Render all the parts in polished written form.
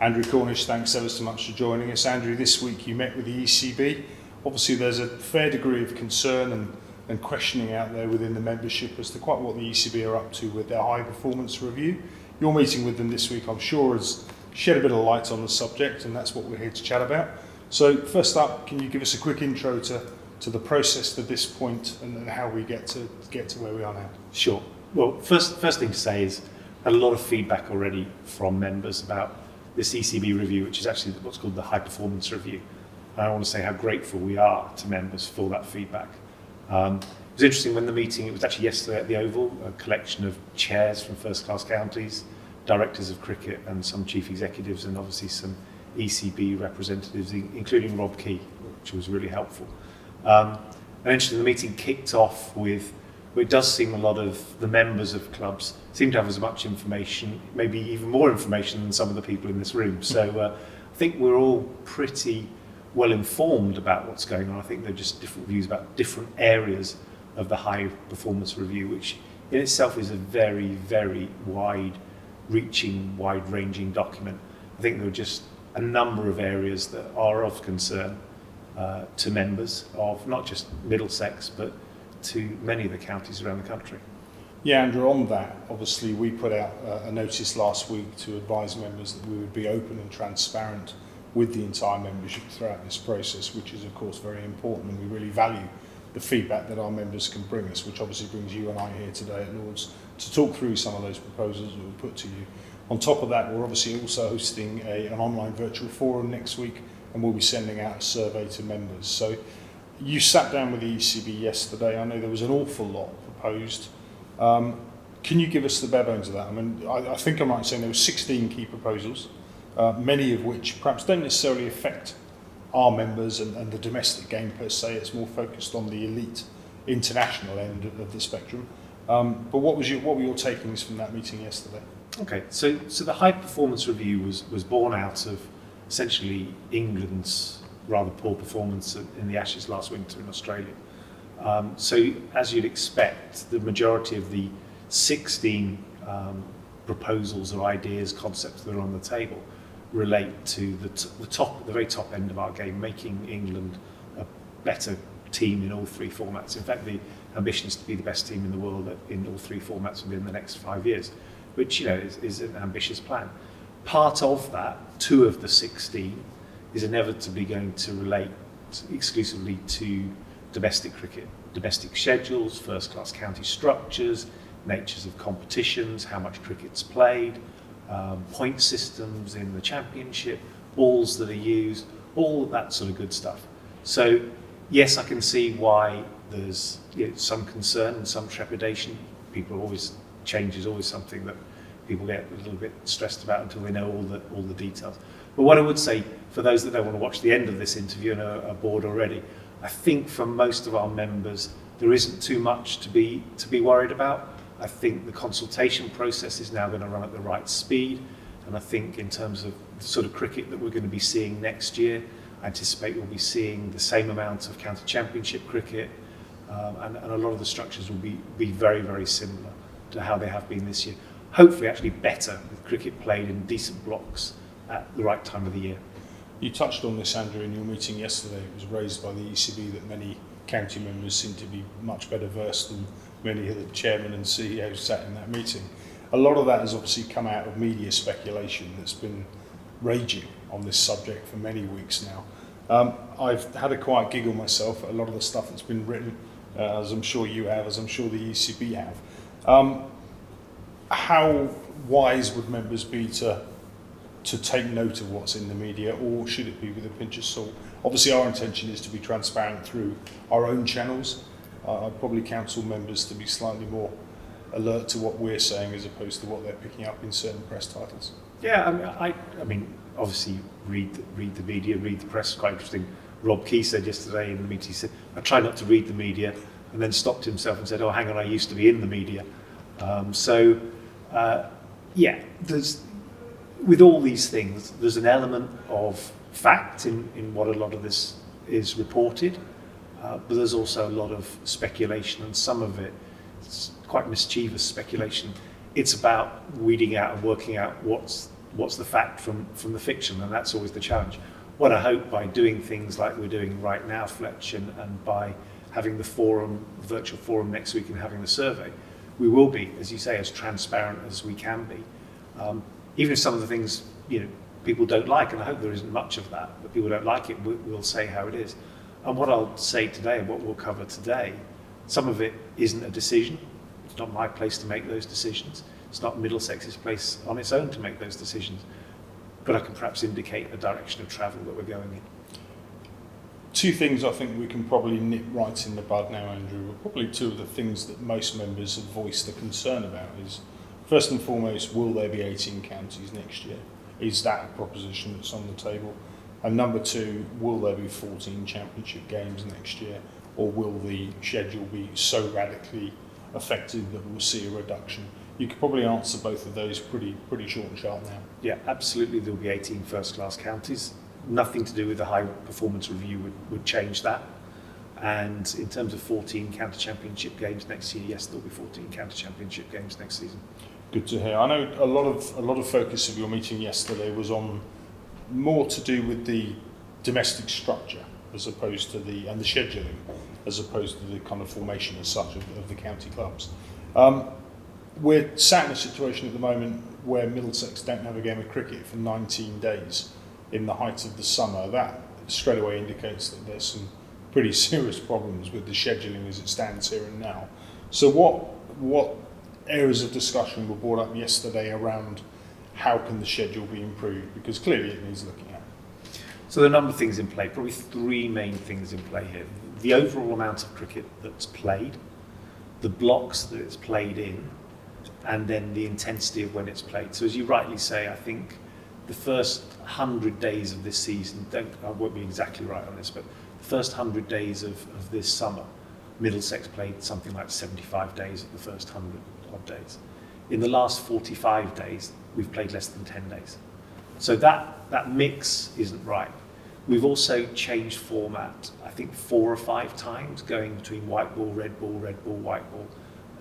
Andrew Cornish, thanks ever so much for joining us. Andrew, this week you met with the ECB. Obviously there's a fair degree of concern and questioning out there within the membership as to quite what the ECB are up to with their high performance review. Your meeting with them this week, I'm sure, has shed a bit of light on the subject, and that's what we're here to chat about. So first up, can you give us a quick intro to the process to this point and how we get to where we are now? Sure. Well, first thing to say is I had a lot of feedback already from members about this ECB review, which is actually what's called the high performance review. And I want to say how grateful we are to members for that feedback. It was interesting when the meeting, it was actually yesterday at the Oval, a collection of chairs from first class counties, directors of cricket and some chief executives, and obviously some ECB representatives, including Rob Key, which was really helpful. And interesting, the meeting kicked off with, well, it does seem a lot of the members of clubs seem to have as much information, maybe even more information than some of the people in this room. So I think we're all pretty well informed about what's going on. I think there are just different views about different areas of the high performance review, which in itself is a very, very wide-reaching, wide-ranging document. I think there are just a number of areas that are of concern to members of not just Middlesex, but to many of the counties around the country. Yeah, Andrew, on that, obviously we put out a notice last week to advise members that we would be open and transparent with the entire membership throughout this process, which is of course very important, and we really value the feedback that our members can bring us, which obviously brings you and I here today at Lords to talk through some of those proposals that we put to you. On top of that, we're obviously also hosting an online virtual forum next week, and we'll be sending out a survey to members. So you sat down with the ECB yesterday. I know there was an awful lot proposed. Can you give us the bare bones of that? I mean, I think I'm right in saying there were 16 key proposals, many of which perhaps don't necessarily affect our members and the domestic game per se. It's more focused on the elite international end of the spectrum. But what were your takings from that meeting yesterday? Okay, so the high performance review was born out of essentially England's rather poor performance in the Ashes last winter in Australia. So as you'd expect, the majority of the 16 proposals or ideas, concepts that are on the table relate to the very top end of our game, making England a better team in all three formats. In fact, the ambition is to be the best team in the world in all three formats within the next 5 years, which is an ambitious plan. Part of that, 2 of the 16, is inevitably going to relate exclusively to domestic cricket, domestic schedules, first-class county structures, natures of competitions, how much cricket's played, point systems in the championship, balls that are used, all of that sort of good stuff. So yes, I can see why there's some concern and some trepidation. Change is always something that people get a little bit stressed about until they know all the details. But what I would say, for those that don't want to watch the end of this interview and are bored already, I think for most of our members there isn't too much to be worried about. I think the consultation process is now going to run at the right speed, and I think in terms of the sort of cricket that we're going to be seeing next year, I anticipate we'll be seeing the same amount of county championship cricket, and a lot of the structures will be very, very similar to how they have been this year. Hopefully actually better, with cricket played in decent blocks at the right time of the year. You touched on this, Andrew, in your meeting yesterday. It was raised by the ECB that many county members seem to be much better versed than many of the chairmen and CEOs sat in that meeting. A lot of that has obviously come out of media speculation that's been raging on this subject for many weeks now. I've had a quiet giggle myself at a lot of the stuff that's been written, as I'm sure you have, as I'm sure the ECB have. How wise would members be to take note of what's in the media, or should it be with a pinch of salt? Obviously our intention is to be transparent through our own channels. I'd probably counsel members to be slightly more alert to what we're saying as opposed to what they're picking up in certain press titles. Yeah, I mean, obviously read the media, read the press. Quite interesting. Rob Key said yesterday in the meeting, he said, I try not to read the media, and then stopped himself and said, oh, hang on, I used to be in the media. With all these things, there's an element of fact in what a lot of this is reported, but there's also a lot of speculation, and some of it's quite mischievous speculation. It's about weeding out and working out what's what's the fact from the fiction, and that's always the challenge. What I hope by doing things like we're doing right now, Fletch, and by having the forum, virtual forum next week and having the survey, we will be, as you say, as transparent as we can be. Even if some of the things, people don't like, and I hope there isn't much of that, but people don't like it, we'll say how it is. And what I'll say today, and what we'll cover today, some of it isn't a decision. It's not my place to make those decisions. It's not Middlesex's place on its own to make those decisions. But I can perhaps indicate a direction of travel that we're going in. Two things I think we can probably nip right in the bud now, Andrew, are probably two of the things that most members have voiced a concern about is, first and foremost, will there be 18 counties next year? Is that a proposition that's on the table? And number two, will there be 14 championship games next year, or will the schedule be so radically affected that we'll see a reduction? You could probably answer both of those pretty short and sharp now. Yeah, absolutely. There'll be 18 first-class counties. Nothing to do with the high performance review would change that. And in terms of 14 county championship games next year, yes, there'll be 14 county championship games next season. Good to hear. I know a lot of focus of your meeting yesterday was on more to do with the domestic structure as opposed to the scheduling, as opposed to the kind of formation as such of the county clubs. We're sat in a situation at the moment where Middlesex don't have a game of cricket for 19 days in the height of the summer. That straight away indicates that there's some pretty serious problems with the scheduling as it stands here and now. So what areas of discussion were brought up yesterday around how can the schedule be improved? Because clearly it needs looking at. So there are a number of things in play, probably three main things in play here. The overall amount of cricket that's played, the blocks that it's played in, and then the intensity of when it's played. So as you rightly say, I think the first 100 days of this season, I won't be exactly right on this, but the first 100 days of this summer, Middlesex played something like 75 days of the first 100 odd days. In the last 45 days, we've played less than 10 days. So that mix isn't right. We've also changed format, I think 4 or 5 times, going between white ball, red ball, white ball.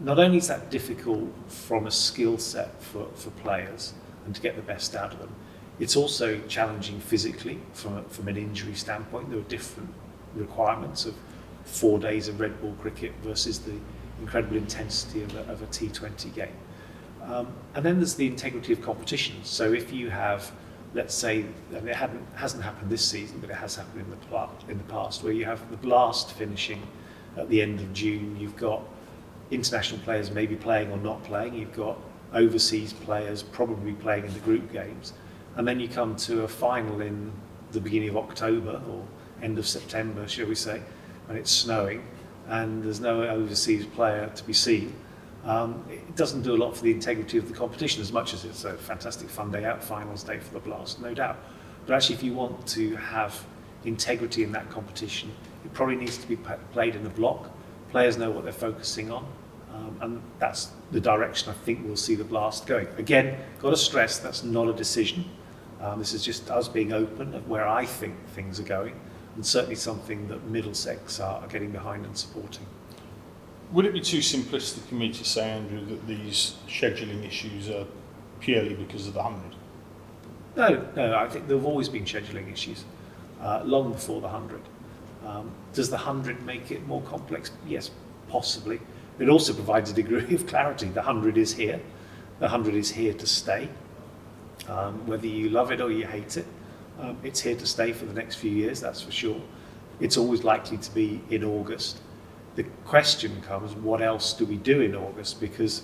Not only is that difficult from a skill set for players and to get the best out of them, it's also challenging physically from an injury standpoint. There are different requirements of 4 days of red ball cricket versus the incredible intensity of a T20 game. And then there's the integrity of competition. So if you have, let's say, and it hasn't happened this season, but it has happened in the past, where you have the Blast finishing at the end of June, you've got international players maybe playing or not playing, you've got overseas players probably playing in the group games, and then you come to a final in the beginning of October or end of September, shall we say, when it's snowing and there's no overseas player to be seen. It doesn't do a lot for the integrity of the competition, as much as it's a fantastic fun day out, finals day for the Blast, no doubt. But actually, if you want to have integrity in that competition, it probably needs to be played in a block. Players know what they're focusing on, and that's the direction I think we'll see the Blast going. Again, got to stress that's not a decision. This is just us being open of where I think things are going, and certainly something that Middlesex are getting behind and supporting. Would it be too simplistic for me to say, Andrew, that these scheduling issues are purely because of the 100? No, I think there have always been scheduling issues, long before the 100. Does the 100 make it more complex? Yes, possibly. It also provides a degree of clarity. The 100 is here. The 100 is here to stay. Whether you love it or you hate it, it's here to stay for the next few years, that's for sure. It's always likely to be in August. The question comes, what else do we do in August? Because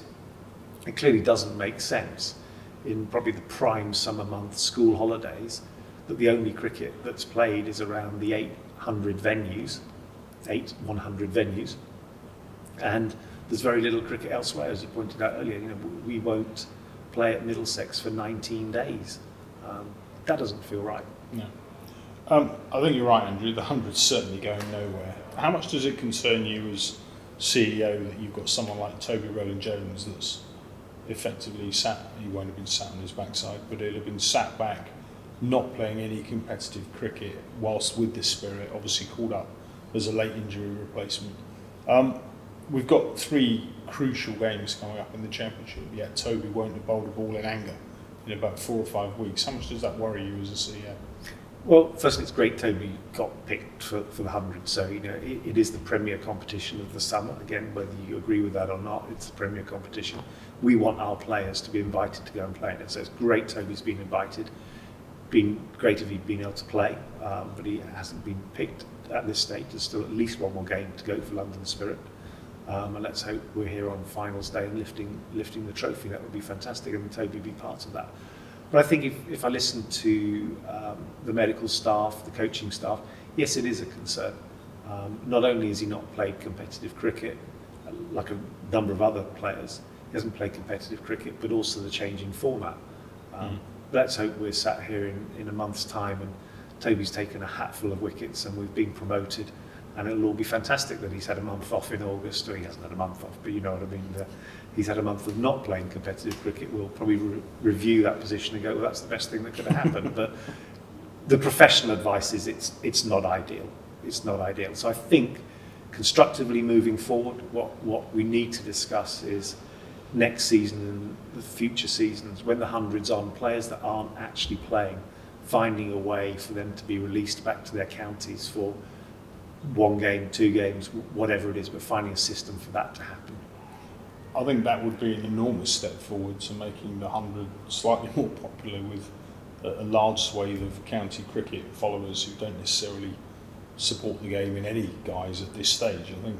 it clearly doesn't make sense in probably the prime summer month school holidays that the only cricket that's played is around the 100 venues, and there's very little cricket elsewhere, as you pointed out earlier. We won't play at Middlesex for 19 days. That doesn't feel right. No. I think you're right, Andrew. The 100's certainly going nowhere. How much does it concern you as CEO that you've got someone like Toby Rowland-Jones that's effectively he won't have been sat on his backside, but he'll have been sat back, not playing any competitive cricket, whilst with this spirit, obviously called up as a late injury replacement. We've got 3 crucial games coming up in the Championship, yet Toby won't have bowled a ball in anger in about 4 or 5 weeks. How much does that worry you as a CEO? Well, firstly, it's great Toby got picked for the 100. So, it is the premier competition of the summer. Again, whether you agree with that or not, it's the premier competition. We want our players to be invited to go and play in it. So it's great Toby's been invited. Been great if he'd been able to play, but he hasn't been picked at this stage. There's still at least one more game to go for London Spirit. And let's hope we're here on finals day and lifting the trophy. That would be fantastic, and Toby be part of that. But I think if I listen to the medical staff, the coaching staff, yes, it is a concern. Not only has he not played competitive cricket, like a number of other players, he hasn't played competitive cricket, but also the change in format. Let's hope we're sat here in a month's time and Toby's taken a hatful of wickets and we've been promoted, and it'll all be fantastic that he's had a month off in August, or he hasn't had a month off, but you know what I mean. He's had a month of not playing competitive cricket. We'll probably review that position and go, well, that's the best thing that could have happened. But the professional advice is it's not ideal. It's not ideal. So I think constructively moving forward, what we need to discuss is next season and the future seasons, when the 100's on, players that aren't actually playing, finding a way for them to be released back to their counties for 1 game, 2 games, whatever it is, but finding a system for that to happen. I think that would be an enormous step forward to making the 100 slightly more popular with a large swathe of county cricket followers who don't necessarily support the game in any guise at this stage. I think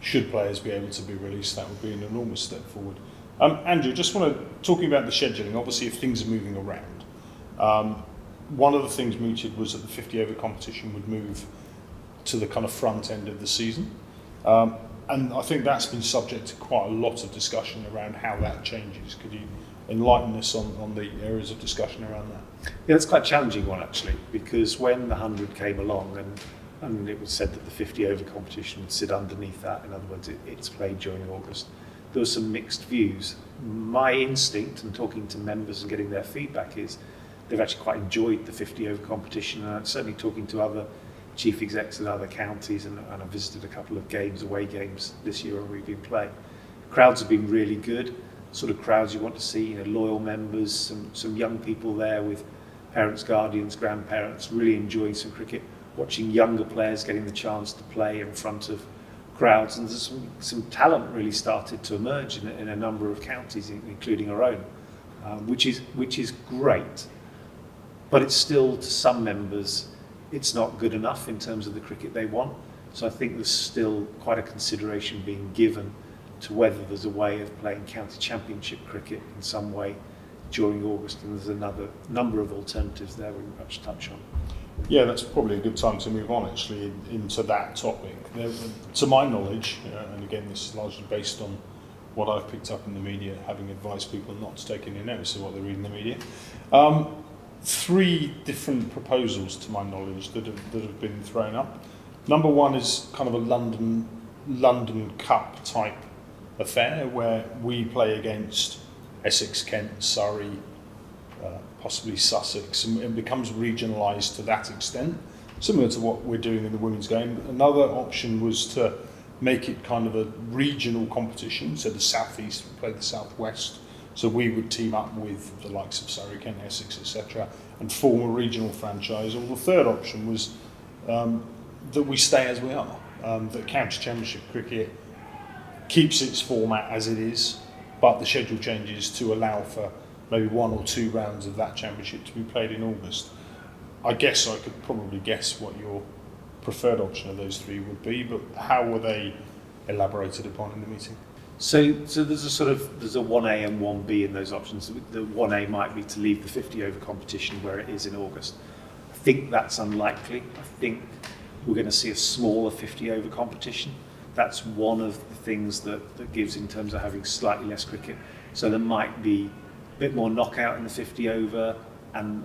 should players be able to be released, that would be an enormous step forward. Andrew, just want to, talking about the scheduling, obviously if things are moving around, one of the things mooted was that the 50 over competition would move to the kind of front end of the season. And I think that's been subject to quite a lot of discussion around how that changes. Could you enlighten us on the areas of discussion around that? Yeah, it's quite a challenging one actually, because when the 100 came along and it was said that the 50 over competition would sit underneath that, in other words, it's played during August, there were some mixed views. My instinct, and talking to members and getting their feedback, is they've actually quite enjoyed the 50 over competition, and certainly talking to other chief execs in other counties, and I've visited a couple of games, away games this year when we've been playing. Crowds have been really good, sort of crowds you want to see, loyal members, some young people there with parents, guardians, grandparents, really enjoying some cricket, watching younger players getting the chance to play in front of crowds, and there's some talent really started to emerge in a number of counties, including our own, which is great, but it's still, to some members, it's not good enough in terms of the cricket they want. So I think there's still quite a consideration being given to whether there's a way of playing county championship cricket in some way during August, and there's another number of alternatives there we much touch on. Yeah, that's probably a good time to move on actually into that topic. To my knowledge, and again this is largely based on what I've picked up in the media, having advised people not to take any notice of what they read in the media, 3 different proposals to my knowledge that have been thrown up. Number 1 is kind of a London Cup type affair where we play against Essex, Kent, Surrey, possibly Sussex, and it becomes regionalised to that extent, similar to what we're doing in the women's game. Another option was to make it kind of a regional competition, so the South East would play the South West, so we would team up with the likes of Surrey, Kent, Essex, etc., and form a regional franchise. Or the third option was that we stay as we are, that county championship cricket keeps its format as it is, but the schedule changes to allow for maybe 1 or 2 rounds of that championship to be played in August. I guess I could probably guess what your preferred option of those 3 would be, but how were they elaborated upon in the meeting? So there's a 1A and 1B in those options. The 1A might be to leave the 50 over competition where it is in August. I think that's unlikely. I think we're going to see a smaller 50 over competition. That's one of the things that gives in terms of having slightly less cricket. So there might be a bit more knockout in the 50 over and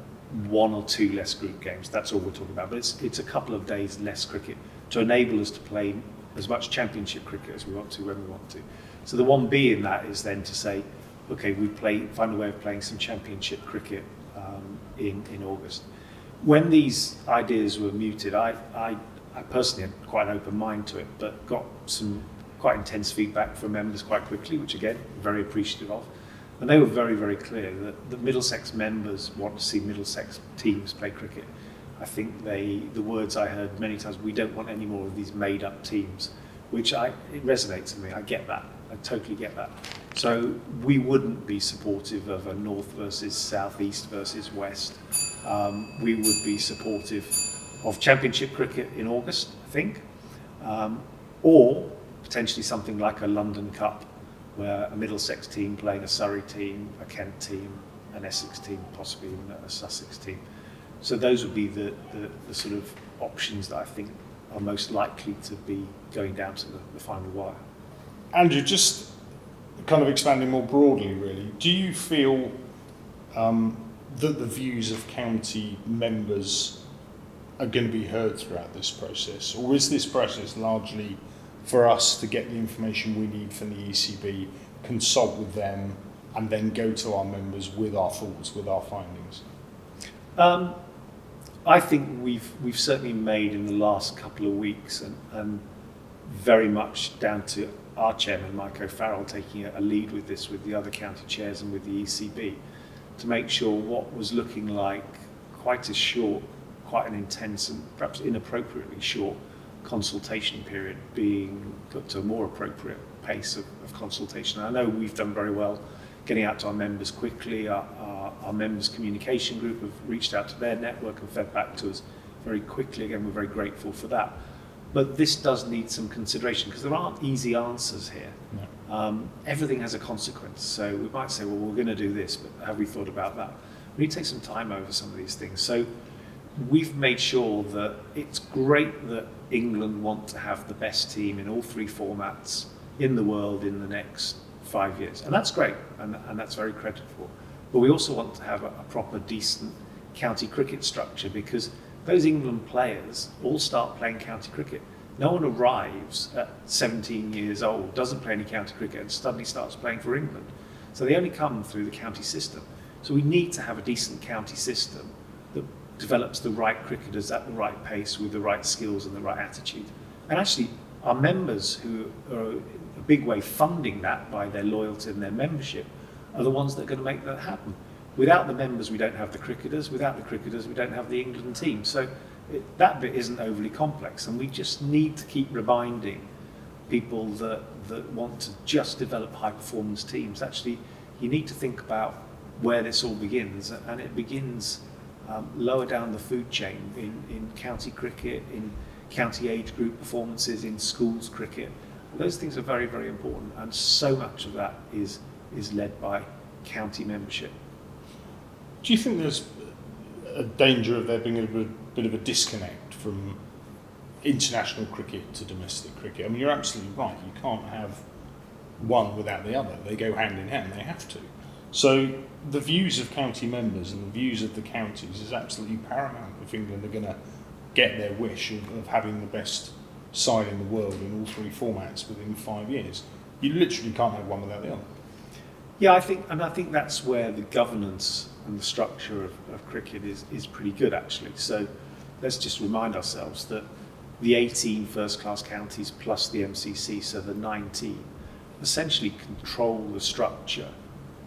1 or 2 less group games. That's all we're talking about. But it's a couple of days less cricket to enable us to play as much championship cricket as we want to when we want to. So the 1B in that is then to say, okay, find a way of playing some championship cricket in August. When these ideas were mooted, I personally had quite an open mind to it, but got some quite intense feedback from members quite quickly, which again, very appreciative of. And they were very, very clear that the Middlesex members want to see Middlesex teams play cricket. I think the words I heard many times, we don't want any more of these made-up teams, which it resonates with me. I get that. I totally get that. So we wouldn't be supportive of a north versus south, east versus west. We would be supportive of championship cricket in August, I think, or potentially something like a London Cup, where a Middlesex team playing a Surrey team, a Kent team, an Essex team, possibly even a Sussex team. So those would be the sort of options that I think are most likely to be going down to the final wire. Andrew, just kind of expanding more broadly, really, do you feel that the views of county members are going to be heard throughout this process? Or is this process largely for us to get the information we need from the ECB, consult with them, and then go to our members with our thoughts, with our findings? I think we've certainly made in the last couple of weeks, and very much down to our chairman, Mike O'Farrell, taking a lead with this, with the other county chairs and with the ECB, to make sure what was looking like quite an intense and perhaps inappropriately short consultation period being put to a more appropriate pace of consultation. I know we've done very well getting out to our members quickly. Our members communication group have reached out to their network and fed back to us very quickly. Again, we're very grateful for that. But this does need some consideration, because there aren't easy answers here. No. Everything has a consequence. So we might say, well, we're going to do this, but have we thought about that? We need to take some time over some of these things. So we've made sure that it's great that England want to have the best team in all three formats in the world in the next 5 years. And that's great, and that's very creditable. But we also want to have a proper, decent county cricket structure, because those England players all start playing county cricket. No one arrives at 17 years old, doesn't play any county cricket, and suddenly starts playing for England. So they only come through the county system. So we need to have a decent county system that develops the right cricketers at the right pace with the right skills and the right attitude. And actually, our members, who are in a big way funding that by their loyalty and their membership, are the ones that are going to make that happen. Without the members, we don't have the cricketers. Without the cricketers, we don't have the England team. So that bit isn't overly complex, and we just need to keep reminding people that want to just develop high-performance teams. Actually, you need to think about where this all begins, and it begins lower down the food chain in county cricket, in county age group performances, in schools cricket. Those things are very, very important, and so much of that is led by county membership. Do you think there's a danger of there being a bit of a disconnect from international cricket to domestic cricket? I mean, you're absolutely right. You can't have one without the other. They go hand in hand. They have to. So the views of county members and the views of the counties is absolutely paramount if England are going to get their wish of having the best side in the world in all three formats within 5 years. You literally can't have one without the other. Yeah, I think that's where the governance and the structure of cricket is pretty good, actually. So let's just remind ourselves that the 18 first-class counties plus the MCC, so the 19, essentially control the structure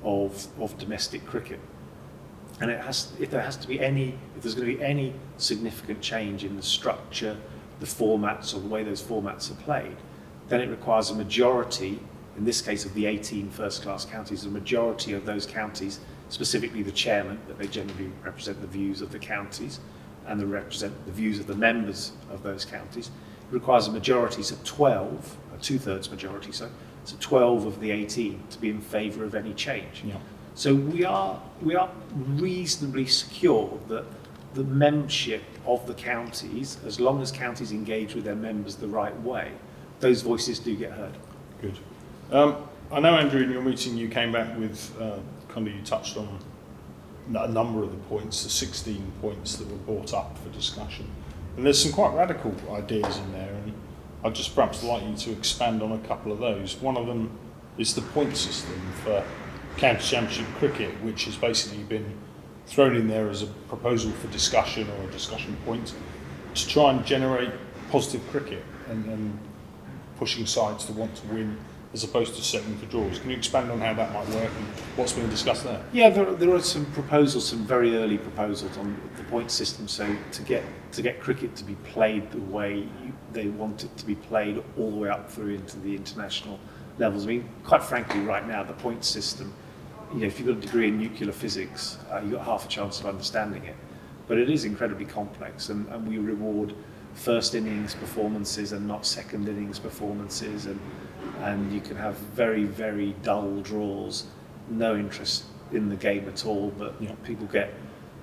of domestic cricket. And if there's going to be any significant change in the structure, the formats, or the way those formats are played, then it requires a majority, in this case of the 18 first-class counties, a majority of those counties, specifically the chairman, that they generally represent the views of the counties and they represent the views of the members of those counties. It requires a majority, so 12, a two-thirds majority, so 12 of the 18 to be in favour of any change. Yeah. So we are reasonably secure that the membership of the counties, as long as counties engage with their members the right way, those voices do get heard. Good. I know, Andrew, in your meeting you came back with, you touched on a number of the points, the 16 points that were brought up for discussion. And there's some quite radical ideas in there, and I'd just perhaps like you to expand on a couple of those. One of them is the point system for county championship cricket, which has basically been thrown in there as a proposal for discussion or a discussion point to try and generate positive cricket and pushing sides to want to win as opposed to setting for draws. Can you expand on how that might work and what's being discussed there? Yeah, there are some proposals, some very early proposals on the point system. So to get cricket to be played the way they want it to be played, all the way up through into the international levels. I mean, quite frankly, right now the point system, if you've got a degree in nuclear physics, you've got half a chance of understanding it. But it is incredibly complex, and we reward first innings performances and not second innings performances, and you can have very, very dull draws, no interest in the game at all, but people get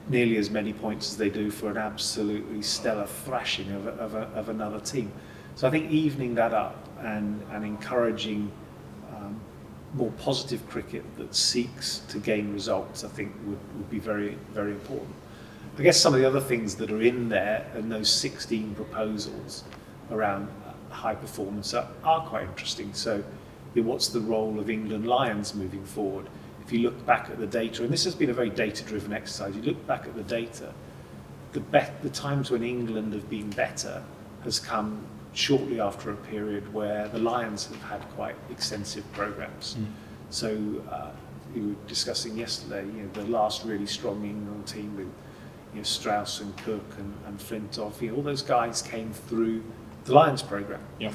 nearly as many points as they do for an absolutely stellar thrashing of another team. So I think evening that up and encouraging more positive cricket that seeks to gain results, I think would be very, very important. I guess some of the other things that are in there and those 16 proposals around high performance are quite interesting. So what's the role of England Lions moving forward? If you look back at the data, and this has been a very data-driven exercise, you look back at the data, the times when England have been better has come shortly after a period where the Lions have had quite extensive programs. So we were discussing yesterday, the last really strong England team with Strauss and Cook and Flintoff, all those guys came through the Lions program. Yeah.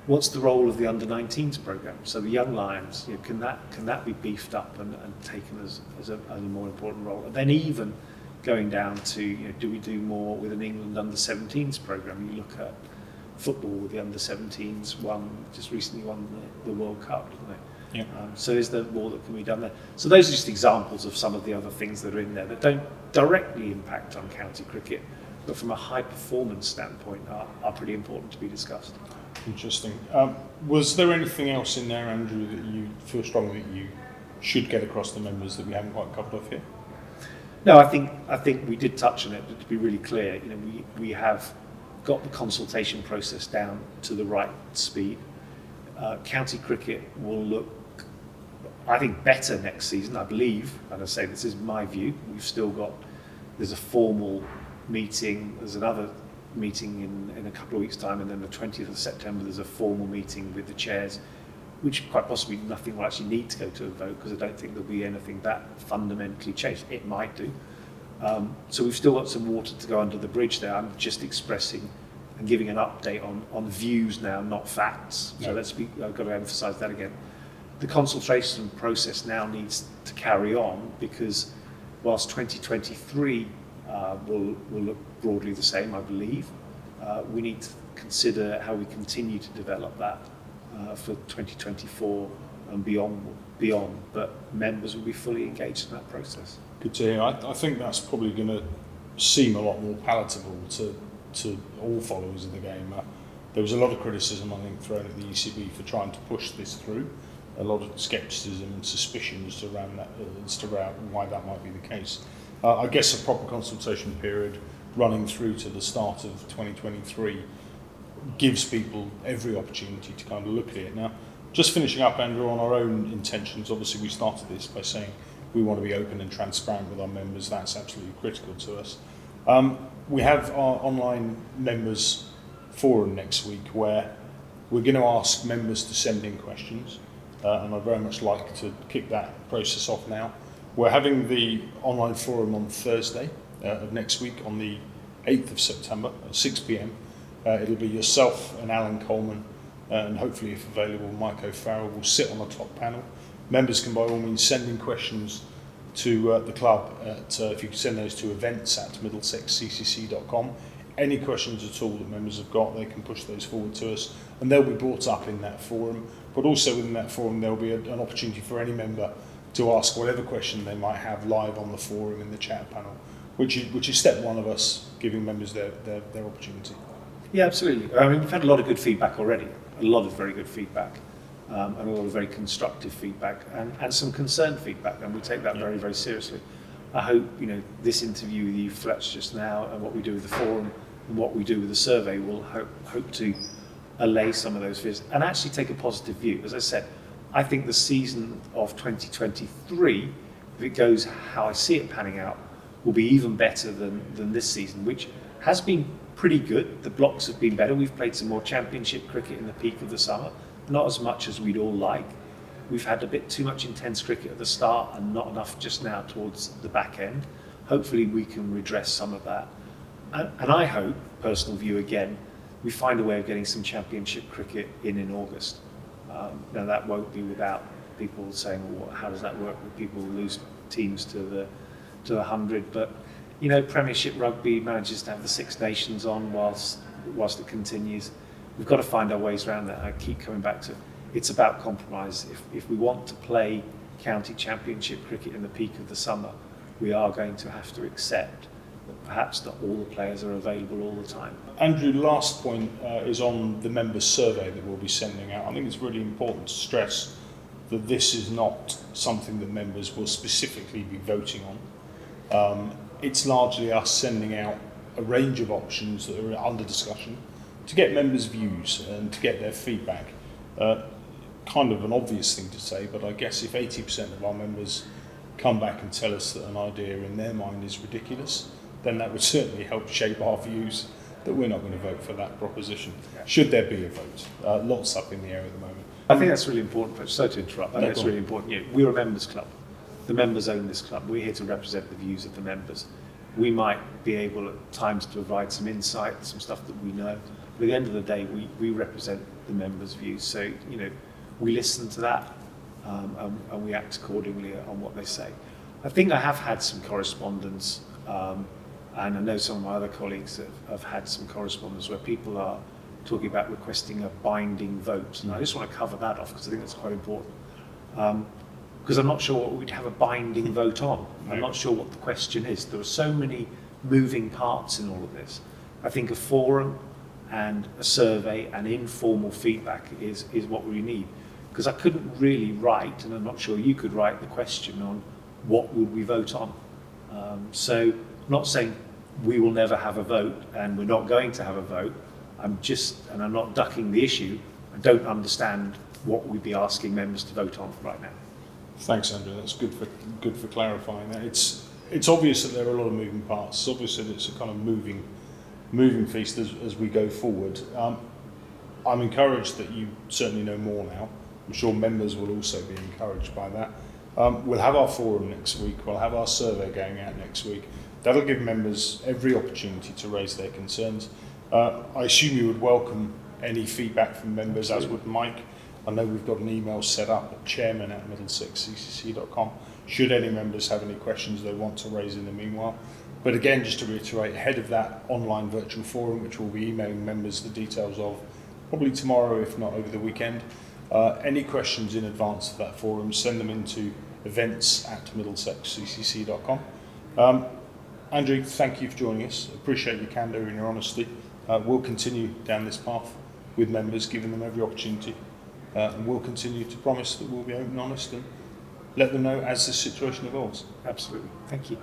What's the role of the under-19s program? So the young Lions, can that be beefed up and taken as a more important role? And then even going down to do we do more with an England under-17s program? You look at football with the under-17s just recently won the World Cup, didn't they? Yeah. So is there more that can be done there? So those are just examples of some of the other things that are in there that don't directly impact on county cricket, but from a high performance standpoint are pretty important to be discussed. Interesting. Was there anything else in there, Andrew, that you feel strongly that you should get across the members that we haven't quite covered off here? No, I think we did touch on it, but to be really clear, we have got the consultation process down to the right speed. County cricket will look, I think, better next season, I believe, and I say this is my view. There's a formal meeting, there's another meeting in a couple of weeks' time, and then the 20th of September there's a formal meeting with the chairs, which quite possibly nothing will actually need to go to a vote, because I don't think there'll be anything that fundamentally changed. It might do. So we've still got some water to go under the bridge there. I'm just expressing and giving an update on views now, not facts. So I've got to emphasise that again. The consultation process now needs to carry on, because whilst 2023 will look broadly the same, I believe, we need to consider how we continue to develop that for 2024 and beyond. But members will be fully engaged in that process. Good to hear. I think that's probably going to seem a lot more palatable to all followers of the game. There was a lot of criticism, I think, thrown at the ECB for trying to push this through. A lot of scepticism and suspicions around that, as to why that might be the case. I guess a proper consultation period running through to the start of 2023 gives people every opportunity to kind of look at it. Now, just finishing up, Andrew, on our own intentions, obviously we started this by saying we want to be open and transparent with our members. That's absolutely critical to us. We have our online members forum next week, where we're going to ask members to send in questions, and I'd very much like to kick that process off now. We're having the online forum on Thursday of next week, on the 8th of September at 6 p.m. It'll be yourself and Alan Coleman, and hopefully, if available, Mike O'Farrell will sit on the top panel. Members can by all means send in questions to the club if you can send those to events@middlesexccc.com. Any questions at all that members have got, they can push those forward to us, and they'll be brought up in that forum. But also within that forum, there'll be an opportunity for any member to ask whatever question they might have live on the forum in the chat panel, which is step one of us giving members their opportunity. Yeah, absolutely. I mean, we've had a lot of good feedback already, a lot of very good feedback, and a lot of very constructive feedback, and some concerned feedback, and we take that very, very seriously. I hope this interview with you, Fletch, just now, and what we do with the forum and what we do with the survey will hope to allay some of those fears and actually take a positive view. As I said, I think the season of 2023, if it goes how I see it panning out, will be even better than this season, which has been pretty good. The blocks have been better. We've played some more championship cricket in the peak of the summer. not as much as we'd all like. We've had a bit too much intense cricket at the start and not enough just now towards the back end. Hopefully we can redress some of that. And I hope, personal view again, we find a way of getting some championship cricket in August. Now that won't be without people saying, well, how does that work with people who lose teams to the 100? But you know, Premiership rugby manages to have the Six Nations on whilst it continues. We've got to find our ways around that. I keep coming back to it's about compromise. If we want to play county championship cricket in the peak of the summer, we are going to have to accept that perhaps not all the players are available all the time. Andrew, last point is on the members' survey that we'll be sending out. I think it's really important to stress that this is not something that members will specifically be voting on. It's largely us sending out a range of options that are under discussion to get members' views and to get their feedback. Kind of an obvious thing to say, but I guess if 80% of our members come back and tell us that an idea in their mind is ridiculous, then that would certainly help shape our views that we're not going to vote for that proposition. Should there be a vote? Lots up in the air at the moment. I think that's really important. Sorry to interrupt. I think it's really important. You know, we're a members' club. The members own this club. We're here to represent the views of the members. We might be able at times to provide some insight, some stuff that we know. But at the end of the day, we represent the members' views. So, you know, we listen to that and we act accordingly on what they say. I think I have had some correspondence, and I know some of my other colleagues have had some correspondence where people are talking about requesting a binding vote. And I just want to cover that off because I think that's quite important. Because I'm not sure what we'd have a binding vote on. I'm not sure what the question is. There are so many moving parts in all of this. I think a forum and a survey and informal feedback is what we need. Because I couldn't really write, and I'm not sure you could write the question on what would we vote on. So I'm not saying we will never have a vote and we're not going to have a vote. I'm not ducking the issue. I don't understand what we'd be asking members to vote on right now. Thanks, Andrew. That's good for clarifying that. It's obvious that there are a lot of moving parts. It's obvious that it's a kind of moving feast as we go forward. I'm encouraged that you certainly know more now. I'm sure members will also be encouraged by that. We'll have our forum next week. We'll have our survey going out next week. That'll give members every opportunity to raise their concerns. I assume you would welcome any feedback from members, as would Mike. I know we've got an email set up at chairman@middlesexccc.com should any members have any questions they want to raise in the meanwhile. But again, just to reiterate, ahead of that online virtual forum, which we'll be emailing members the details of probably tomorrow, if not over the weekend, any questions in advance of that forum, send them into events@middlesexccc.com. Andrew, thank you for joining us. Appreciate your candour and your honesty. We'll continue down this path with members, giving them every opportunity. And we'll continue to promise that we'll be open and honest and let them know as the situation evolves. Absolutely. Thank you.